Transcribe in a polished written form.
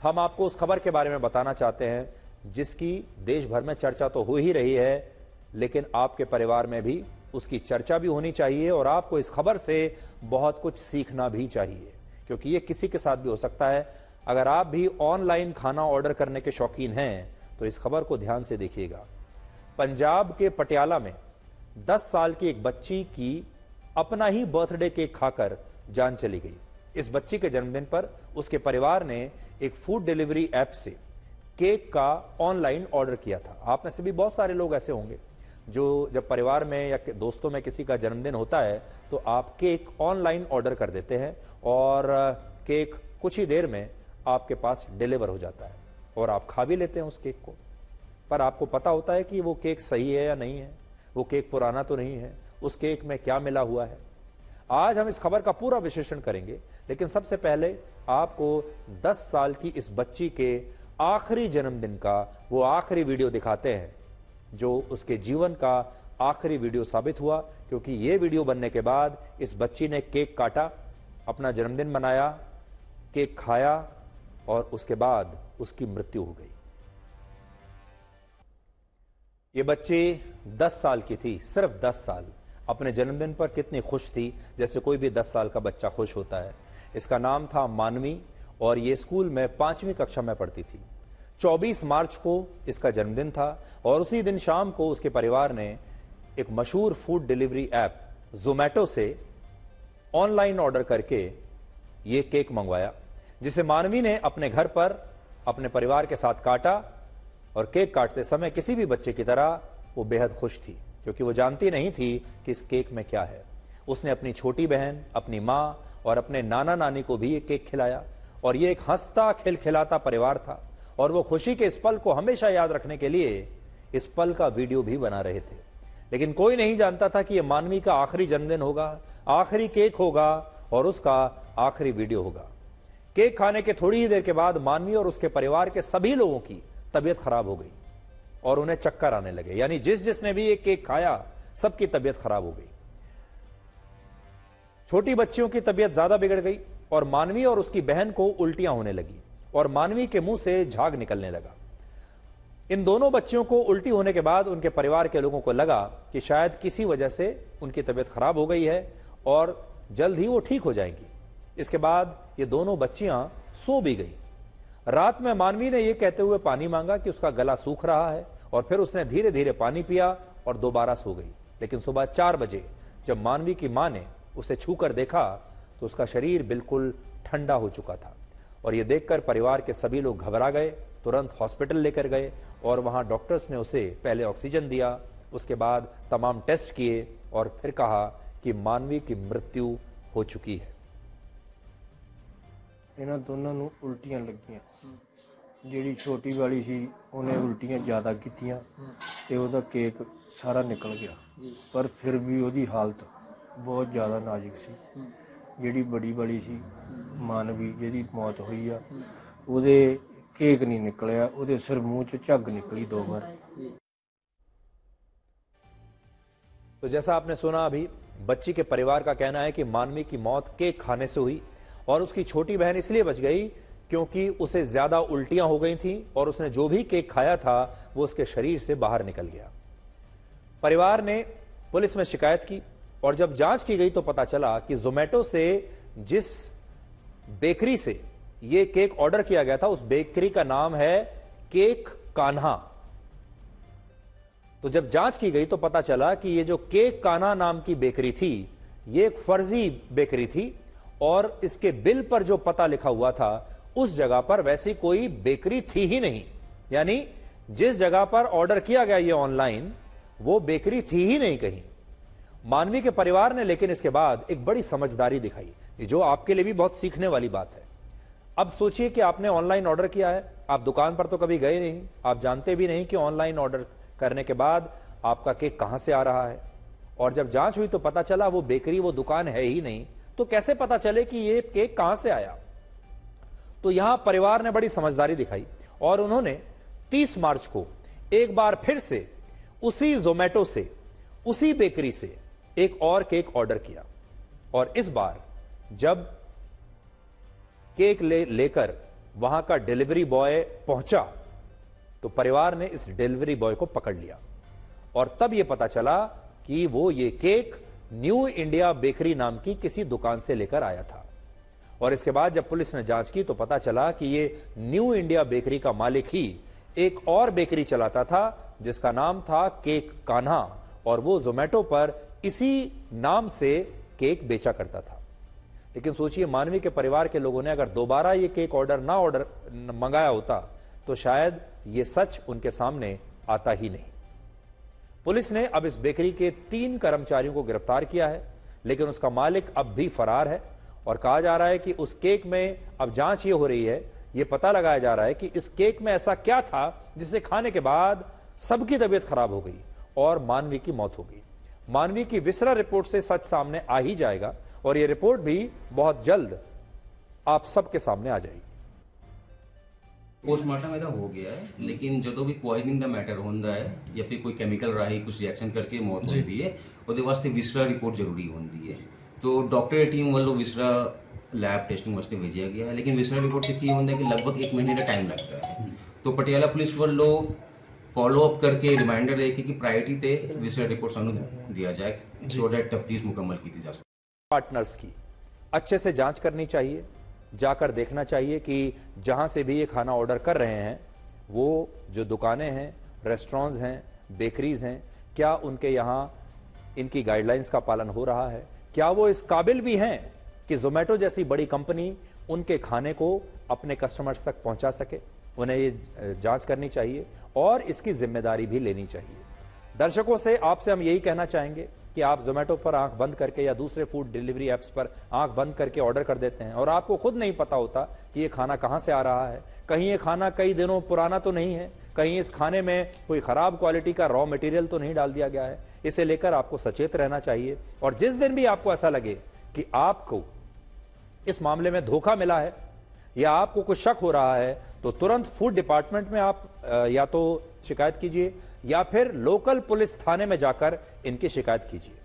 हम आपको उस खबर के बारे में बताना चाहते हैं जिसकी देश भर में चर्चा तो हो ही रही है, लेकिन आपके परिवार में भी उसकी चर्चा भी होनी चाहिए और आपको इस खबर से बहुत कुछ सीखना भी चाहिए, क्योंकि ये किसी के साथ भी हो सकता है। अगर आप भी ऑनलाइन खाना ऑर्डर करने के शौकीन हैं तो इस खबर को ध्यान से देखिएगा। पंजाब के पटियाला में 10 साल की एक बच्ची की अपना ही बर्थडे केक खाकर जान चली गई। इस बच्ची के जन्मदिन पर उसके परिवार ने एक फूड डिलीवरी ऐप से केक का ऑनलाइन ऑर्डर किया था। आप में से भी बहुत सारे लोग ऐसे होंगे जो जब परिवार में या दोस्तों में किसी का जन्मदिन होता है तो आप केक ऑनलाइन ऑर्डर कर देते हैं और केक कुछ ही देर में आपके पास डिलीवर हो जाता है और आप खा भी लेते हैं उस केक को। पर आपको पता होता है कि वो केक सही है या नहीं है, वो केक पुराना तो नहीं है, उस केक में क्या मिला हुआ है। आज हम इस खबर का पूरा विश्लेषण करेंगे, लेकिन सबसे पहले आपको 10 साल की इस बच्ची के आखिरी जन्मदिन का वो आखिरी वीडियो दिखाते हैं जो उसके जीवन का आखिरी वीडियो साबित हुआ, क्योंकि ये वीडियो बनने के बाद इस बच्ची ने केक काटा, अपना जन्मदिन मनाया, केक खाया और उसके बाद उसकी मृत्यु हो गई। ये बच्ची 10 साल की थी, सिर्फ 10 साल। अपने जन्मदिन पर कितनी खुश थी, जैसे कोई भी 10 साल का बच्चा खुश होता है। इसका नाम था मानवी और ये स्कूल में 5वीं कक्षा में पढ़ती थी। 24 मार्च को इसका जन्मदिन था और उसी दिन शाम को उसके परिवार ने एक मशहूर फूड डिलीवरी ऐप जोमैटो से ऑनलाइन ऑर्डर करके ये केक मंगवाया, जिसे मानवी ने अपने घर पर अपने परिवार के साथ काटा। और केक काटते समय किसी भी बच्चे की तरह वो बेहद खुश थी, क्योंकि वो जानती नहीं थी कि इस केक में क्या है। उसने अपनी छोटी बहन, अपनी माँ और अपने नाना नानी को भी ये केक खिलाया और ये एक हंसता खिलखिलाता परिवार था और वो खुशी के इस पल को हमेशा याद रखने के लिए इस पल का वीडियो भी बना रहे थे। लेकिन कोई नहीं जानता था कि ये मानवी का आखिरी जन्मदिन होगा, आखिरी केक होगा और उसका आखिरी वीडियो होगा। केक खाने के थोड़ी ही देर के बाद मानवी और उसके परिवार के सभी लोगों की तबीयत खराब हो गई और उन्हें चक्कर आने लगे, यानी जिसने भी ये केक खाया सबकी तबीयत खराब हो गई। छोटी बच्चियों की तबीयत ज्यादा बिगड़ गई और मानवी और उसकी बहन को उल्टियां होने लगी और मानवी के मुंह से झाग निकलने लगा। इन दोनों बच्चियों को उल्टी होने के बाद उनके परिवार के लोगों को लगा कि शायद किसी वजह से उनकी तबीयत खराब हो गई है और जल्द ही वो ठीक हो जाएंगी। इसके बाद ये दोनों बच्चियां सो भी गई। रात में मानवी ने यह कहते हुए पानी मांगा कि उसका गला सूख रहा है और फिर उसने धीरे धीरे पानी पिया और दोबारा सो गई। लेकिन सुबह 4 बजे जब मानवी की मां ने उसे छूकर देखा तो उसका शरीर बिल्कुल ठंडा हो चुका था और यह देखकर परिवार के सभी लोग घबरा गए, तुरंत हॉस्पिटल लेकर गए और वहां डॉक्टर्स ने उसे पहले ऑक्सीजन दिया, उसके बाद तमाम टेस्ट किए और फिर कहा कि मानवी की मृत्यु हो चुकी है। ਇਹਨਾਂ ਦੋਨਾਂ ਨੂੰ ਉਲਟੀਆਂ ਲੱਗੀਆਂ। ਜਿਹੜੀ ਛੋਟੀ ਵਾਲੀ ਸੀ ਉਹਨੇ ਉਲਟੀਆਂ ਜ਼ਿਆਦਾ ਕੀਤੀਆਂ ਤੇ ਉਹਦਾ ਕੇਕ ਸਾਰਾ ਨਿਕਲ ਗਿਆ, ਪਰ ਫਿਰ ਵੀ ਉਹਦੀ ਹਾਲਤ ਬਹੁਤ ਜ਼ਿਆਦਾ ਨਾਜ਼ੁਕ ਸੀ। ਜਿਹੜੀ ਬੜੀ ਵਾਲੀ ਸੀ ਮਾਨਵੀ, ਜਿਹਦੀ ਮੌਤ ਹੋਈ ਆ, ਉਹਦੇ ਕੇਕ ਨਹੀਂ ਨਿਕਲਿਆ, ਉਹਦੇ ਸਿਰ ਮੂੰਹ 'ਚ ਝੱਗ ਨਿਕਲੀ 2 बार। तो जैसा आपने सुना अभी, बच्ची के परिवार का कहना है कि मानवी की मौत केक खाने से हुई और उसकी छोटी बहन इसलिए बच गई क्योंकि उसे ज्यादा उल्टियां हो गई थीं और उसने जो भी केक खाया था वो उसके शरीर से बाहर निकल गया। परिवार ने पुलिस में शिकायत की और जब जांच की गई तो पता चला कि जोमैटो से जिस बेकरी से ये केक ऑर्डर किया गया था उस बेकरी का नाम है केक कान्हा। तो जब जांच की गई तो पता चला कि ये जो केक कान्हा नाम की बेकरी थी ये एक फर्जी बेकरी थी और इसके बिल पर जो पता लिखा हुआ था उस जगह पर वैसी कोई बेकरी थी ही नहीं। यानी जिस जगह पर ऑर्डर किया गया ये ऑनलाइन वो बेकरी थी ही नहीं कहीं। मानवी के परिवार ने लेकिन इसके बाद एक बड़ी समझदारी दिखाई, जो आपके लिए भी बहुत सीखने वाली बात है। अब सोचिए कि आपने ऑनलाइन ऑर्डर किया है, आप दुकान पर तो कभी गए नहीं, आप जानते भी नहीं कि ऑनलाइन ऑर्डर करने के बाद आपका केक कहां से आ रहा है और जब जांच हुई तो पता चला वो बेकरी, वो दुकान है ही नहीं, तो कैसे पता चले कि ये केक कहां से आया। तो यहां परिवार ने बड़ी समझदारी दिखाई और उन्होंने 30 मार्च को एक बार फिर से उसी जोमैटो से, उसी बेकरी से एक और केक ऑर्डर किया और इस बार जब केक लेकर वहां का डिलीवरी बॉय पहुंचा तो परिवार ने इस डिलीवरी बॉय को पकड़ लिया और तब यह पता चला कि वो ये केक न्यू इंडिया बेकरी नाम की किसी दुकान से लेकर आया था। और इसके बाद जब पुलिस ने जांच की तो पता चला कि ये न्यू इंडिया बेकरी का मालिक ही एक और बेकरी चलाता था जिसका नाम था केक कान्हा, और वो जोमेटो पर इसी नाम से केक बेचा करता था। लेकिन सोचिए, मानवी के परिवार के लोगों ने अगर दोबारा ये केक ऑर्डर मंगाया होता तो शायद ये सच उनके सामने आता ही नहीं। पुलिस ने अब इस बेकरी के 3 कर्मचारियों को गिरफ्तार किया है, लेकिन उसका मालिक अब भी फरार है और कहा जा रहा है कि उस केक में अब जांच ये हो रही है, ये पता लगाया जा रहा है कि इस केक में ऐसा क्या था जिसे खाने के बाद सबकी तबीयत खराब हो गई और मानवी की मौत हो गई। मानवी की विसरा रिपोर्ट से सच सामने आ ही जाएगा और यह रिपोर्ट भी बहुत जल्द आप सबके सामने आ जाएगी। पोस्टमार्टम ਇਹਦਾ ਹੋ ਗਿਆ ਹੈ, ਲੇਕਿਨ ਜਦੋਂ ਵੀ ਪੋਇਜ਼ਨਿੰਗ ਦਾ ਮੈਟਰ ਹੁੰਦਾ ਹੈ ਜਾਂ ਫਿਰ ਕੋਈ ਕੈਮੀਕਲ ਰਾਹੀਂ ਕੁਝ ਰਿਐਕਸ਼ਨ ਕਰਕੇ ਮੌਤ ਹੁੰਦੀ ਹੈ, ਉਹਦੇ ਵਾਸਤੇ ਵਿਸਰਾ ਰਿਪੋਰਟ ਜ਼ਰੂਰੀ ਹੁੰਦੀ ਹੈ। तो डॉक्टर टीम वालों विसरा लैब टेस्टिंग वास्ते भेजा गया है, लेकिन विसरा रिपोर्ट से की होता है कि लगभग 1 महीने का टाइम लगता है। तो पटियाला पुलिस वालों फॉलोअप करके रिमाइंडर दे कि प्रायोरिटी ते विसरा रिपोर्ट सानू दिया जाए सो दैट तफ्तीश मुकम्मल की जा सके। पार्टनर्स की अच्छे से जांच करनी चाहिए, जाकर देखना चाहिए कि जहां से भी ये खाना ऑर्डर कर रहे हैं वो जो दुकानें हैं, रेस्टोरेंट्स हैं, बेकरीज हैं, क्या उनके यहाँ इनकी गाइडलाइंस का पालन हो रहा है, क्या वो इस काबिल भी हैं कि जोमेटो जैसी बड़ी कंपनी उनके खाने को अपने कस्टमर्स तक पहुंचा सके। उन्हें ये जांच करनी चाहिए और इसकी जिम्मेदारी भी लेनी चाहिए। दर्शकों से आपसे हम यही कहना चाहेंगे कि आप जोमेटो पर आंख बंद करके या दूसरे फूड डिलीवरी एप्स पर आंख बंद करके ऑर्डर कर देते हैं और आपको खुद नहीं पता होता कि ये खाना कहां से आ रहा है। कहीं ये खाना कई दिनों पुराना तो नहीं है, कहीं इस खाने में कोई खराब क्वालिटी का रॉ मटेरियल तो नहीं डाल दिया गया है। इसे लेकर आपको सचेत रहना चाहिए और जिस दिन भी आपको ऐसा लगे कि आपको इस मामले में धोखा मिला है या आपको कुछ शक हो रहा है तो तुरंत फूड डिपार्टमेंट में आप या तो शिकायत कीजिए या फिर लोकल पुलिस थाने में जाकर इनकी शिकायत कीजिए।